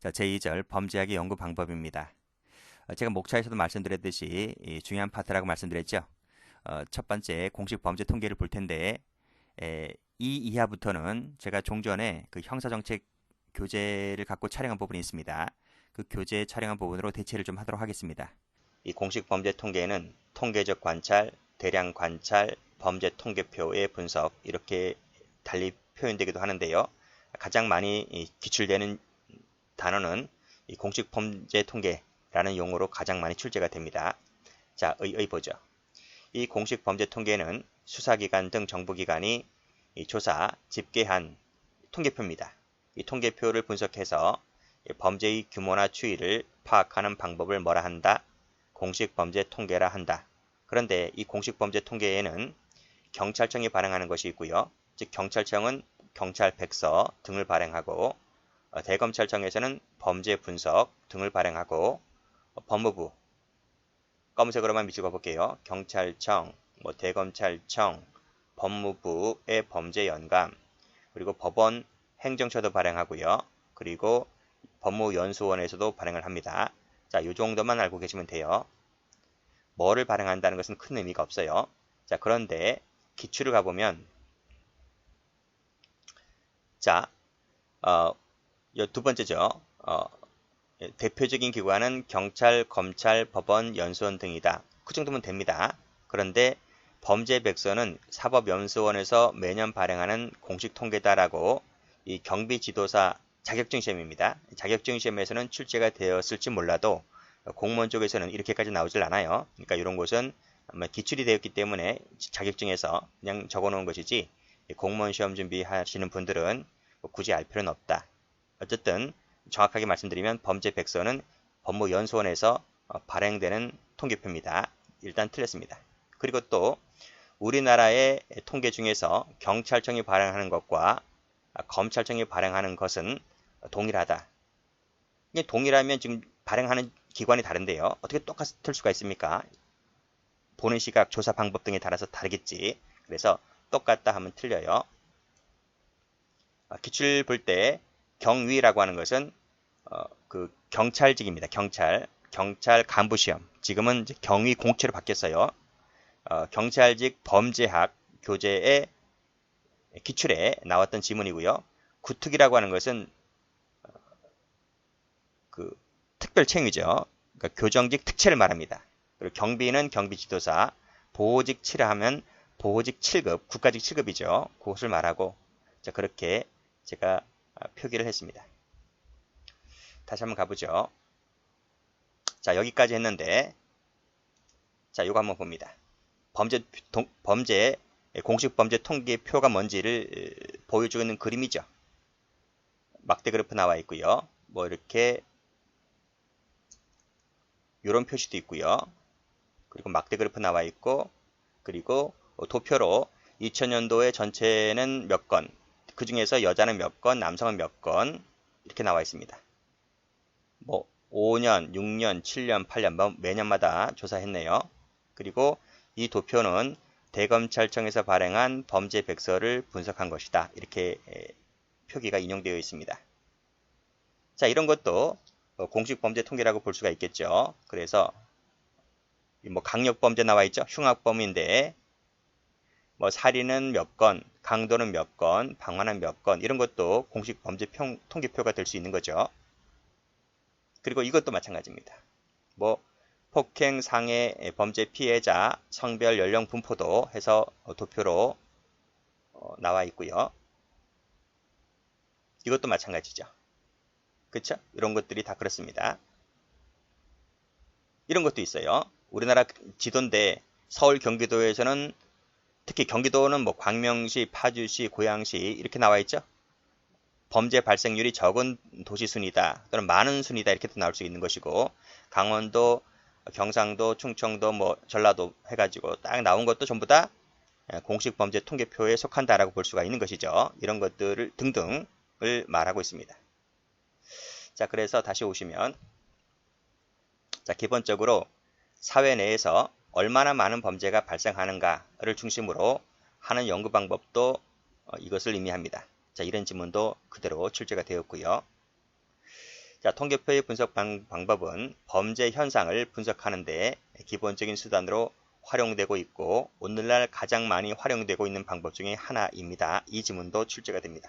자, 제2절 범죄학의 연구 방법입니다. 제가 목차에서도 말씀드렸듯이 중요한 파트라고 말씀드렸죠. 첫 번째 공식 범죄 통계를 볼 텐데 이 이하부터는 제가 종전에 그 형사정책 교재를 갖고 촬영한 부분이 있습니다. 그 교재 촬영한 부분으로 대체를 좀 하도록 하겠습니다. 이 공식 범죄 통계는 통계적 관찰, 대량 관찰, 범죄 통계표의 분석 이렇게 달리 표현되기도 하는데요. 가장 많이 기출되는 단어는 이 공식 범죄 통계라는 용어로 가장 많이 출제가 됩니다. 자, 보죠. 이 공식 범죄 통계는 수사기관 등 정부기관이 조사, 집계한 통계표입니다. 이 통계표를 분석해서 범죄의 규모나 추이를 파악하는 방법을 뭐라 한다? 공식 범죄 통계라 한다. 그런데 이 공식 범죄 통계에는 경찰청이 발행하는 것이 있고요. 즉 경찰청은 경찰 백서 등을 발행하고 대검찰청에서는 범죄 분석 등을 발행하고 법무부 검은색으로만 밑줄거 볼게요. 경찰청, 대검찰청, 법무부의 범죄 연감, 그리고 법원 행정처도 발행하고요. 그리고 법무연수원에서도 발행을 합니다. 자, 이 정도만 알고 계시면 돼요. 뭐를 발행한다는 것은 큰 의미가 없어요. 자, 그런데 기출을 가보면 자, 두 번째죠. 대표적인 기관은 경찰, 검찰, 법원, 연수원 등이다. 그 정도면 됩니다. 그런데 범죄백서는 사법연수원에서 매년 발행하는 공식 통계다라고 이 경비지도사 자격증 시험입니다. 자격증 시험에서는 출제가 되었을지 몰라도 공무원 쪽에서는 이렇게까지 나오질 않아요. 그러니까 이런 곳은 아마 기출이 되었기 때문에 자격증에서 그냥 적어놓은 것이지 공무원 시험 준비하시는 분들은 굳이 알 필요는 없다. 어쨌든 정확하게 말씀드리면 범죄백서는 법무연수원에서 발행되는 통계표입니다. 일단 틀렸습니다. 그리고 또 우리나라의 통계 중에서 경찰청이 발행하는 것과 검찰청이 발행하는 것은 동일하다. 이게 동일하면 지금 발행하는 기관이 다른데요. 어떻게 똑같을 수가 있습니까? 보는 시각, 조사 방법 등에 따라서 다르겠지. 그래서 똑같다 하면 틀려요. 기출 볼 때 경위라고 하는 것은 그 경찰직입니다. 경찰 간부 시험. 지금은 이제 경위 공채로 바뀌었어요. 경찰직 범죄학 교재의 기출에 나왔던 지문이고요. 구특이라고 하는 것은 그 특별 책임이죠. 그러니까 교정직 특채를 말합니다. 그리고 경비는 경비지도사, 보호직 7을 하면 보호직 7급, 국가직 7급이죠. 그것을 말하고 자, 그렇게 제가 표기를 했습니다. 다시 한번 가보죠. 자, 여기까지 했는데 자, 이거 한번 봅니다. 범죄 공식 범죄 통계표가 뭔지를 보여주는 그림이죠. 막대 그래프 나와 있고요. 뭐 이렇게 이런 표시도 있고요. 그리고 막대 그래프 나와 있고 그리고 도표로 2000년도에 전체는 몇 건, 그 중에서 여자는 몇 건, 남성은 몇 건 이렇게 나와 있습니다. 뭐 5년, 6년, 7년, 8년 매년마다 조사했네요. 그리고 이 도표는 대검찰청에서 발행한 범죄 백서를 분석한 것이다. 이렇게 표기가 인용되어 있습니다. 자, 이런 것도 공식 범죄 통계라고 볼 수가 있겠죠. 그래서 뭐 강력범죄 나와 있죠. 흉악범인데 뭐 살인은 몇 건, 강도는 몇 건, 방화는 몇 건 이런 것도 공식 범죄 통계표가 될 수 있는 거죠. 그리고 이것도 마찬가지입니다. 뭐 폭행, 상해, 범죄 피해자, 성별, 연령 분포도 해서 도표로 나와 있고요. 이것도 마찬가지죠. 그렇죠? 이런 것들이 다 그렇습니다. 이런 것도 있어요. 우리나라 지도인데 서울, 경기도에서는 특히 경기도는 뭐 광명시, 파주시, 고양시 이렇게 나와 있죠. 범죄 발생률이 적은 도시 순이다 또는 많은 순이다 이렇게 나올 수 있는 것이고 강원도, 경상도, 충청도, 뭐 전라도 해가지고 딱 나온 것도 전부 다 공식 범죄 통계표에 속한다라고 볼 수가 있는 것이죠. 이런 것들을 등등을 말하고 있습니다. 자, 그래서 다시 오시면 자, 기본적으로 사회 내에서 얼마나 많은 범죄가 발생하는가를 중심으로 하는 연구 방법도 이것을 의미합니다. 자, 이런 지문도 그대로 출제가 되었고요. 자, 통계표의 분석 방법은 범죄 현상을 분석하는 데 기본적인 수단으로 활용되고 있고 오늘날 가장 많이 활용되고 있는 방법 중에 하나입니다. 이 지문도 출제가 됩니다.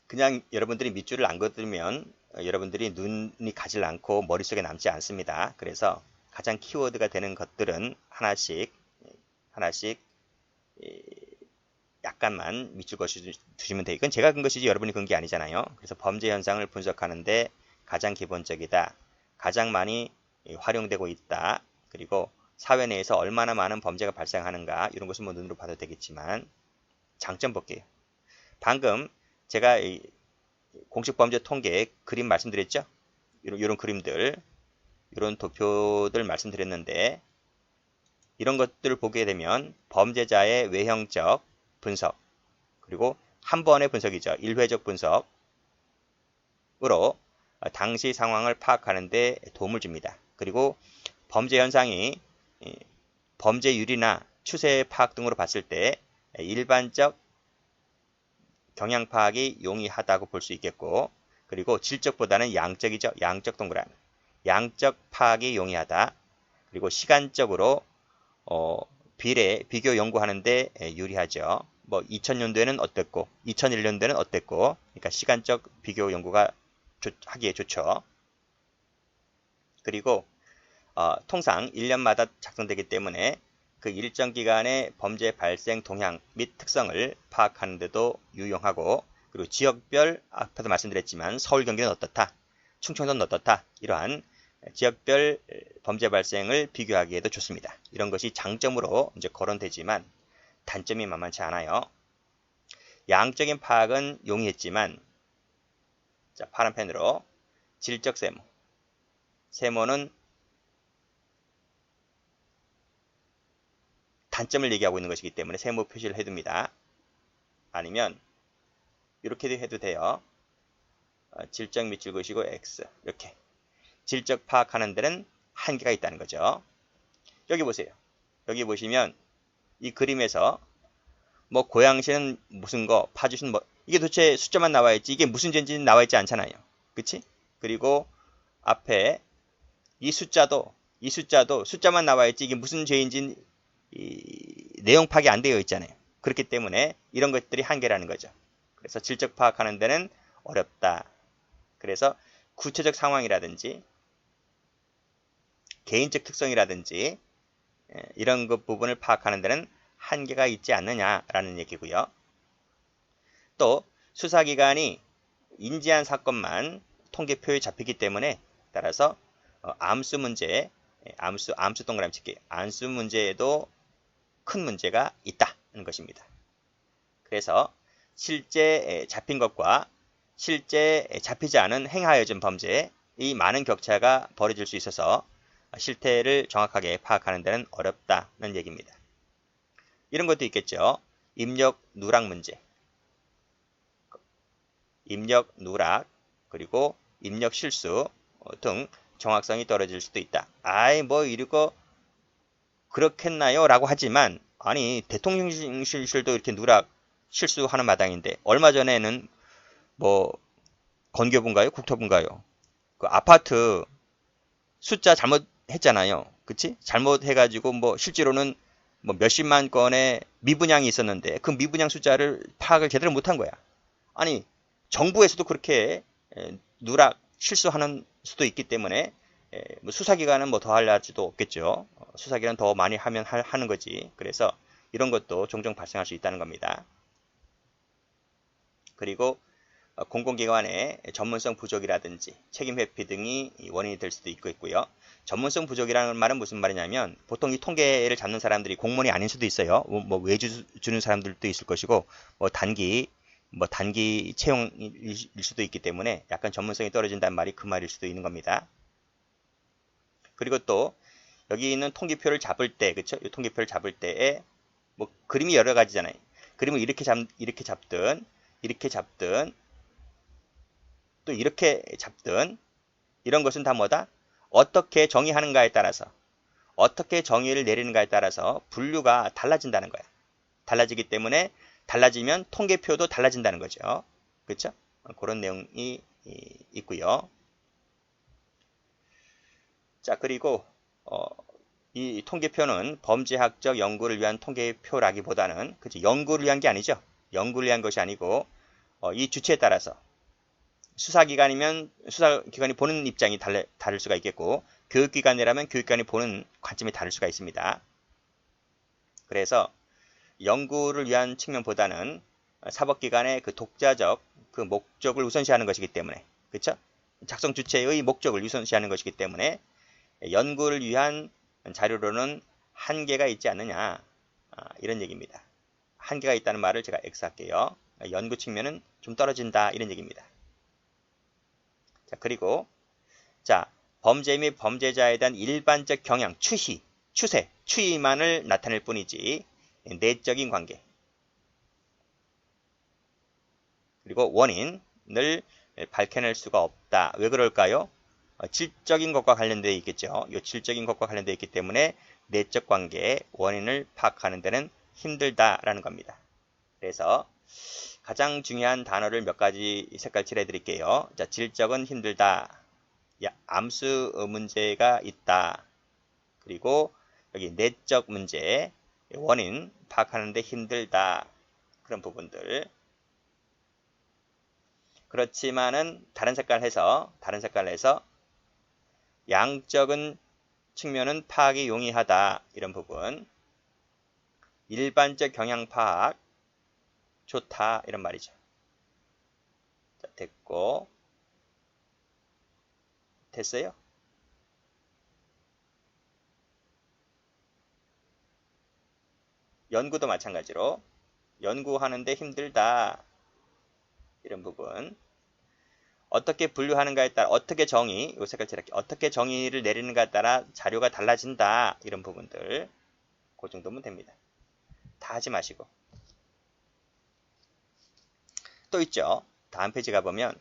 그냥 여러분들이 밑줄을 안 그어두면 여러분들이 눈이 가질 않고 머릿속에 남지 않습니다. 그래서 가장 키워드가 되는 것들은 하나씩 약간만 밑줄 그어 두시면 돼요. 이건 제가 근 것이지 여러분이 근 게 아니잖아요. 그래서 범죄 현상을 분석하는데 가장 기본적이다. 가장 많이 활용되고 있다. 그리고 사회 내에서 얼마나 많은 범죄가 발생하는가 이런 것은 뭐 눈으로 봐도 되겠지만 장점 볼게요. 방금 제가 공식 범죄 통계 그림 말씀드렸죠? 이런 그림들, 이런 도표들 말씀드렸는데 이런 것들을 보게 되면 범죄자의 외형적 분석 그리고 한 번의 분석이죠. 일회적 분석으로 당시 상황을 파악하는 데 도움을 줍니다. 그리고 범죄 현상이 범죄율이나 추세 파악 등으로 봤을 때 일반적 경향 파악이 용이하다고 볼 수 있겠고 그리고 질적보다는 양적이죠. 양적 동그라미. 양적 파악이 용이하다. 그리고 시간적으로 비교 연구하는데 유리하죠. 뭐 2000년도에는 어땠고 2001년도에는 어땠고 그러니까 시간적 비교 연구가 하기에 좋죠. 그리고 통상 1년마다 작성되기 때문에 그 일정 기간의 범죄 발생 동향 및 특성을 파악하는 데도 유용하고 그리고 지역별 앞에도 말씀드렸지만 서울 경기는 어떻다 충청도는 어떻다 이러한 지역별 범죄 발생을 비교하기에도 좋습니다. 이런 것이 장점으로 이제 거론되지만 단점이 만만치 않아요. 양적인 파악은 용이했지만 자, 파란 펜으로 질적 세모 세모는 단점을 얘기하고 있는 것이기 때문에 세모 표시를 해둡니다. 아니면 이렇게도 해도 돼요. 질적 밑줄 그으시고 X 이렇게 질적 파악하는 데는 한계가 있다는 거죠. 여기 보세요. 여기 보시면 이 그림에서 뭐 고양시는 무슨 거, 파주시는 뭐 이게 도대체 숫자만 나와 있지 이게 무슨 죄인지 나와 있지 않잖아요. 그치? 그리고 앞에 이 숫자도 숫자만 나와 있지 이게 무슨 죄인지 내용 파악이 안 되어 있잖아요. 그렇기 때문에 이런 것들이 한계라는 거죠. 그래서 질적 파악하는 데는 어렵다. 그래서 구체적 상황이라든지 개인적 특성이라든지 이런 것 부분을 파악하는 데는 한계가 있지 않느냐라는 얘기고요. 또 수사기관이 인지한 사건만 통계표에 잡히기 때문에 따라서 암수 문제, 암수 동그라미 찍기, 암수 문제에도 큰 문제가 있다는 것입니다. 그래서 실제 잡힌 것과 실제 잡히지 않은 행하여진 범죄 이 많은 격차가 벌어질 수 있어서 실태를 정확하게 파악하는 데는 어렵다는 얘기입니다. 이런 것도 있겠죠. 입력 누락 문제, 입력 누락 그리고 입력 실수 등 정확성이 떨어질 수도 있다. 아이 뭐 이러고 그렇겠나요? 라고 하지만 아니 대통령실도 이렇게 누락 실수하는 마당인데 얼마 전에는 뭐 건교부인가요? 국토부인가요? 그 아파트 숫자 잘못했잖아요. 그치? 잘못해가지고 뭐 실제로는 뭐 몇십만 건의 미분양이 있었는데 그 미분양 숫자를 파악을 제대로 못한 거야. 아니 정부에서도 그렇게 누락 실수하는 수도 있기 때문에 뭐 수사기관은 뭐 더 할지도 없겠죠. 수사기관은 더 많이 하면 하는 거지. 그래서 이런 것도 종종 발생할 수 있다는 겁니다. 그리고 공공기관의 전문성 부족이라든지 책임 회피 등이 원인이 될 수도 있고요. 전문성 부족이라는 말은 무슨 말이냐면 보통 이 통계를 잡는 사람들이 공무원이 아닌 수도 있어요. 뭐 외주 주는 사람들도 있을 것이고 뭐 단기 채용일 수도 있기 때문에 약간 전문성이 떨어진다는 말이 그 말일 수도 있는 겁니다. 그리고 또 여기 있는 통계표를 잡을 때, 그쵸? 이 통계표를 잡을 때에 뭐 그림이 여러 가지잖아요. 그림을 이렇게 잡든 또 이렇게 잡든 이런 것은 다 뭐다? 어떻게 정의하는가에 따라서 어떻게 정의를 내리는가에 따라서 분류가 달라진다는 거야. 달라지기 때문에 달라지면 통계표도 달라진다는 거죠. 그쵸? 그런 내용이 있고요. 자, 그리고 이 통계표는 범죄학적 연구를 위한 통계표라기보다는 그치? 연구를 위한 게 아니죠. 연구를 위한 것이 아니고 이 주체에 따라서 수사기관이면 수사기관이 보는 입장이 다를 수가 있겠고 교육기관이라면 교육기관이 보는 관점이 다를 수가 있습니다. 그래서 연구를 위한 측면보다는 사법기관의 그 독자적 그 목적을 우선시하는 것이기 때문에 그렇죠? 작성 주체의 목적을 우선시하는 것이기 때문에 연구를 위한 자료로는 한계가 있지 않느냐 이런 얘기입니다. 한계가 있다는 말을 제가 X할게요. 연구 측면은 좀 떨어진다 이런 얘기입니다. 자, 그리고 자, 범죄 및 범죄자에 대한 일반적 경향, 추세, 추이만을 나타낼 뿐이지 내적인 관계 그리고 원인을 밝혀낼 수가 없다. 왜 그럴까요? 질적인 것과 관련되어 있겠죠. 이 질적인 것과 관련되어 있기 때문에 내적 관계의 원인을 파악하는 데는 힘들다라는 겁니다. 그래서 가장 중요한 단어를 몇 가지 색깔 칠해 드릴게요. 자, 질적은 힘들다. 암수 문제가 있다. 그리고 여기 내적 문제, 원인 파악하는데 힘들다. 그런 부분들. 그렇지만은 다른 색깔 해서 양적인 측면은 파악이 용이하다. 이런 부분. 일반적 경향 파악 좋다. 이런 말이죠. 자, 됐고. 됐어요? 연구도 마찬가지로 연구하는데 힘들다. 이런 부분. 어떻게 분류하는가에 따라 어떻게 요 색깔 칠할게 어떻게 정의를 내리는가에 따라 자료가 달라진다. 이런 부분들. 그 정도면 됩니다. 다 하지 마시고. 또 있죠. 다음 페이지 가보면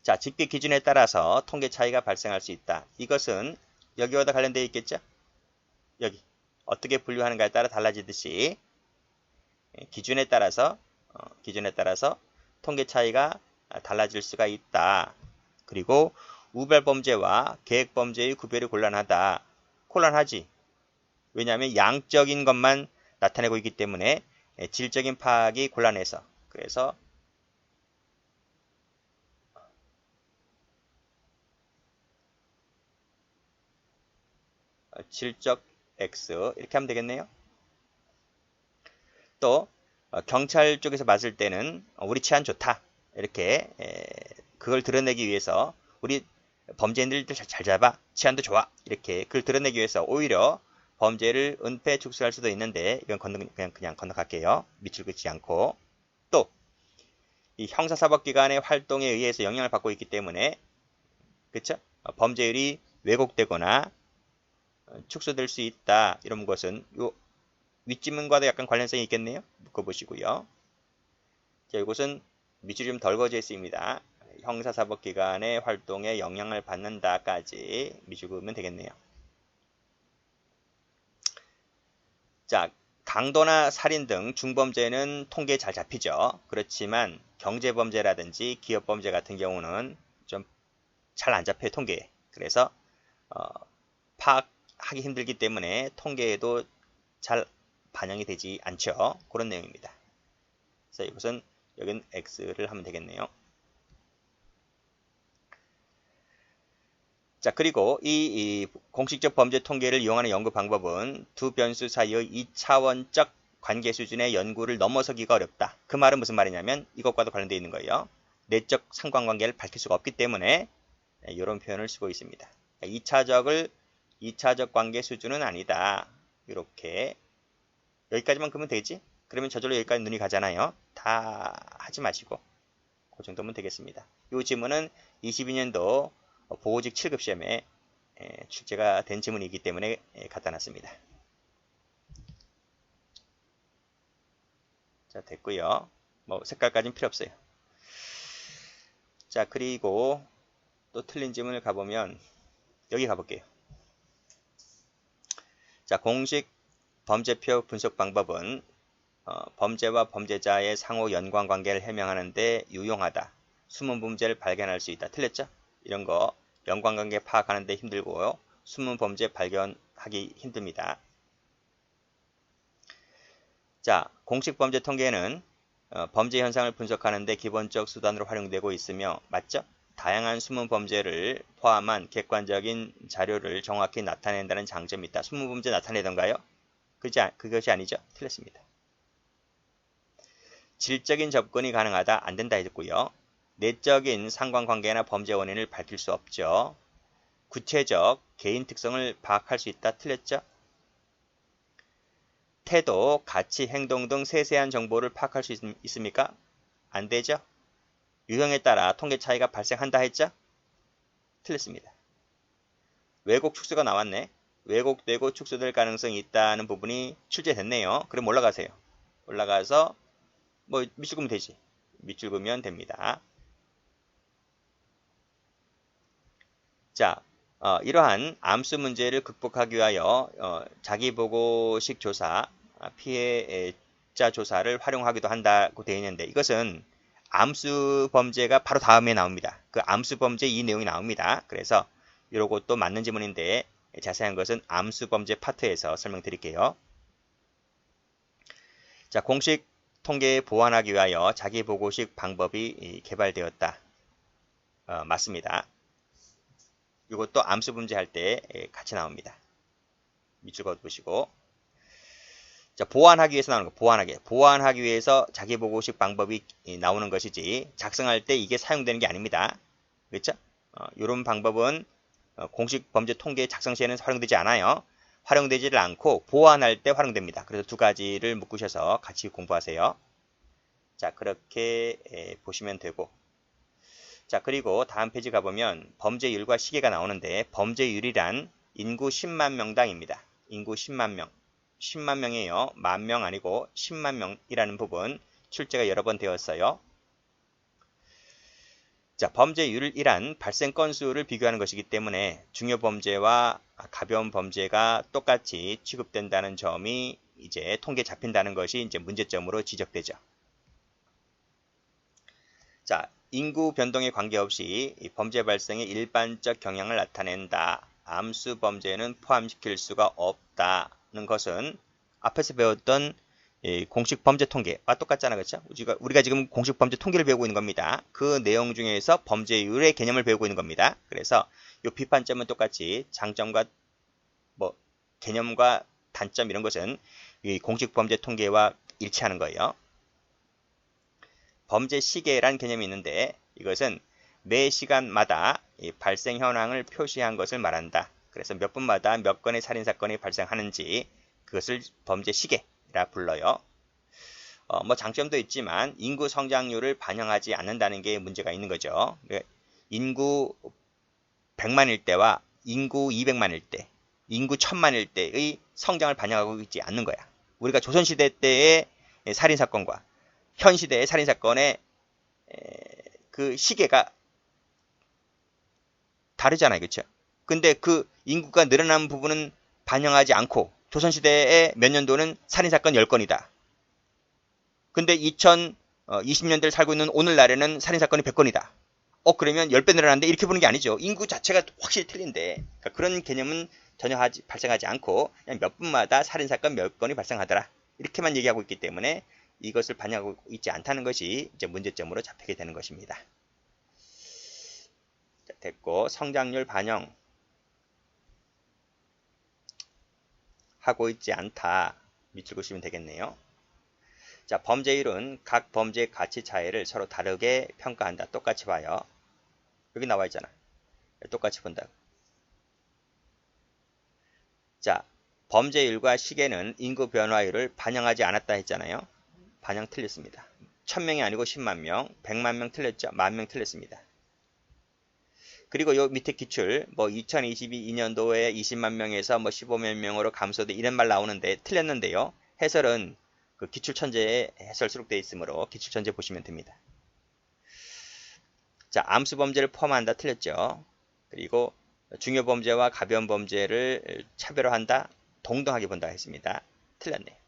자, 집계 기준에 따라서 통계 차이가 발생할 수 있다. 이것은 여기와도 관련되어 있겠죠? 여기 어떻게 분류하는가에 따라 달라지듯이 기준에 따라서 통계 차이가 달라질 수가 있다. 그리고 우별범죄와 계획범죄의 구별이 곤란하다. 곤란하지. 왜냐하면 양적인 것만 나타내고 있기 때문에 질적인 파악이 곤란해서. 그래서 질적 X 이렇게 하면 되겠네요. 또 경찰 쪽에서 봤을 때는 우리 치안 좋다. 이렇게 그걸 드러내기 위해서 우리 범죄인들도 잘 잡아. 치안도 좋아. 이렇게 그걸 드러내기 위해서 오히려 범죄를 은폐 축소할 수도 있는데 이건 그냥 건너갈게요. 밑줄 긋지 않고. 또 이 형사사법기관의 활동에 의해서 영향을 받고 있기 때문에 그쵸? 범죄율이 왜곡되거나 축소될 수 있다. 이런 것은 요 윗지문과도 약간 관련성이 있겠네요. 묶어보시고요. 자, 이것은 밑줄이 좀 덜 그어져 있습니다. 형사사법기관의 활동에 영향을 받는다까지 밑줄 그으면 되겠네요. 자, 강도나 살인 등 중범죄는 통계에 잘 잡히죠. 그렇지만 경제범죄라든지 기업범죄 같은 경우는 좀 잘 안 잡혀요, 통계에. 그래서 파악하기 힘들기 때문에 통계에도 잘 반영이 되지 않죠. 그런 내용입니다. 그래서 이것은 여긴 X를 하면 되겠네요. 자, 그리고 이 공식적 범죄 통계를 이용하는 연구 방법은 두 변수 사이의 2차원적 관계 수준의 연구를 넘어서기가 어렵다. 그 말은 무슨 말이냐면 이것과도 관련되어 있는 거예요. 내적 상관관계를 밝힐 수가 없기 때문에 이런 표현을 쓰고 있습니다. 2차적 관계 수준은 아니다. 이렇게 여기까지만 그러면 되지? 그러면 저절로 여기까지 눈이 가잖아요. 다 하지 마시고 그 정도면 되겠습니다. 이 지문은 22년도 보호직 7급 시험에 출제가 된 지문이기 때문에 갖다 놨습니다. 자, 됐고요. 뭐 색깔까지는 필요 없어요. 자, 그리고 또 틀린 지문을 가보면 여기 가볼게요. 자, 공식 범죄표 분석 방법은 범죄와 범죄자의 상호 연관관계를 해명하는 데 유용하다. 숨은 범죄를 발견할 수 있다. 틀렸죠? 이런 거 연관관계 파악하는 데 힘들고요. 숨은 범죄 발견하기 힘듭니다. 자, 공식 범죄 통계는 범죄 현상을 분석하는 데 기본적 수단으로 활용되고 있으며, 맞죠? 다양한 숨은 범죄를 포함한 객관적인 자료를 정확히 나타낸다는 장점이 있다. 숨은 범죄 나타내던가요? 그것이 아니죠? 틀렸습니다. 질적인 접근이 가능하다. 안 된다 했고요. 내적인 상관관계나 범죄 원인을 밝힐 수 없죠. 구체적 개인 특성을 파악할 수 있다. 틀렸죠? 태도, 가치, 행동 등 세세한 정보를 파악할 수 있습니까? 안 되죠? 유형에 따라 통계 차이가 발생한다 했죠? 틀렸습니다. 왜곡 축소가 나왔네. 왜곡되고 축소될 가능성이 있다는 부분이 출제됐네요. 그럼 올라가세요. 올라가서 뭐 밑줄 그으면 되지. 밑줄 그으면 됩니다. 자, 이러한 암수 문제를 극복하기 위하여 자기보고식 조사, 피해자 조사를 활용하기도 한다고 되어 있는데, 이것은 암수 범죄가 바로 다음에 나옵니다. 그 암수 범죄 이 내용이 나옵니다. 그래서 이것도 맞는 지문인데 자세한 것은 암수 범죄 파트에서 설명드릴게요. 자, 공식 통계 보완하기 위하여 자기보고식 방법이 개발되었다. 맞습니다. 이것도 암수 범죄 할 때 같이 나옵니다. 밑줄 그어보시고. 자, 보완하기 위해서 나오는 거, 보완하기 위해서 자기보고식 방법이 나오는 것이지, 작성할 때 이게 사용되는 게 아닙니다. 그렇죠? 이런 방법은 공식 범죄 통계 작성 시에는 활용되지 않아요. 활용되지를 않고 보완할 때 활용됩니다. 그래서 두 가지를 묶으셔서 같이 공부하세요. 자, 그렇게 보시면 되고. 자, 그리고 다음 페이지 가보면 범죄율과 시계가 나오는데, 범죄율이란 인구 10만 명당입니다. 인구 10만 명. 10만 명이에요. 만 명 아니고 10만 명이라는 부분 출제가 여러 번 되었어요. 자, 범죄율이란 발생 건수를 비교하는 것이기 때문에 중요 범죄와 가벼운 범죄가 똑같이 취급된다는 점이 이제 통계에 잡힌다는 것이 이제 문제점으로 지적되죠. 자, 인구 변동에 관계없이 범죄 발생의 일반적 경향을 나타낸다. 암수 범죄는 포함시킬 수가 없다는 것은 앞에서 배웠던 공식 범죄 통계와 똑같잖아, 그렇죠? 우리가 지금 공식 범죄 통계를 배우고 있는 겁니다. 그 내용 중에서 범죄율의 개념을 배우고 있는 겁니다. 그래서 이 비판점은 똑같이 장점과 뭐 개념과 단점 이런 것은 이 공식 범죄 통계와 일치하는 거예요. 범죄 시계란 개념이 있는데, 이것은 매 시간마다 발생 현황을 표시한 것을 말한다. 그래서 몇 분마다 몇 건의 살인사건이 발생하는지 그것을 범죄 시계라 불러요. 뭐 장점도 있지만 인구 성장률을 반영하지 않는다는 게 문제가 있는 거죠. 인구 100만일 때와 인구 200만일 때, 인구 1000만일 때의 성장을 반영하고 있지 않는 거야. 우리가 조선시대 때의 살인사건과 현 시대의 살인사건의 그 시계가 다르잖아요. 그렇죠? 근데 그 인구가 늘어난 부분은 반영하지 않고 조선시대의 몇 년도는 살인사건 10건이다. 근데 2020년대를 살고 있는 오늘날에는 살인사건이 100건이다. 그러면 10배 늘어났는데 이렇게 보는 게 아니죠. 인구 자체가 확실히 틀린데, 그러니까 그런 개념은 전혀 발생하지 않고 그냥 몇 분마다 살인사건 몇 건이 발생하더라. 이렇게만 얘기하고 있기 때문에 이것을 반영하고 있지 않다는 것이 이제 문제점으로 잡히게 되는 것입니다. 자, 됐고, 성장률 반영 하고 있지 않다. 밑줄 그으시면 되겠네요. 자, 범죄율은 각 범죄 가치 차이를 서로 다르게 평가한다. 똑같이 봐요. 여기 나와 있잖아. 똑같이 본다. 자, 범죄율과 시계는 인구 변화율을 반영하지 않았다 했잖아요. 반영 틀렸습니다. 1000명이 아니고 10만 명, 100만 명 틀렸죠. 10,000명 틀렸습니다. 그리고 요 밑에 기출, 뭐 2022년도에 20만 명에서 뭐 15만 명으로 감소돼 이런 말 나오는데 틀렸는데요. 해설은 그 기출 천재에 해설 수록되어 있으므로 기출 천재 보시면 됩니다. 자, 암수 범죄를 포함한다 틀렸죠. 그리고 중요 범죄와 가벼운 범죄를 차별화한다, 동등하게 본다 했습니다. 틀렸네요.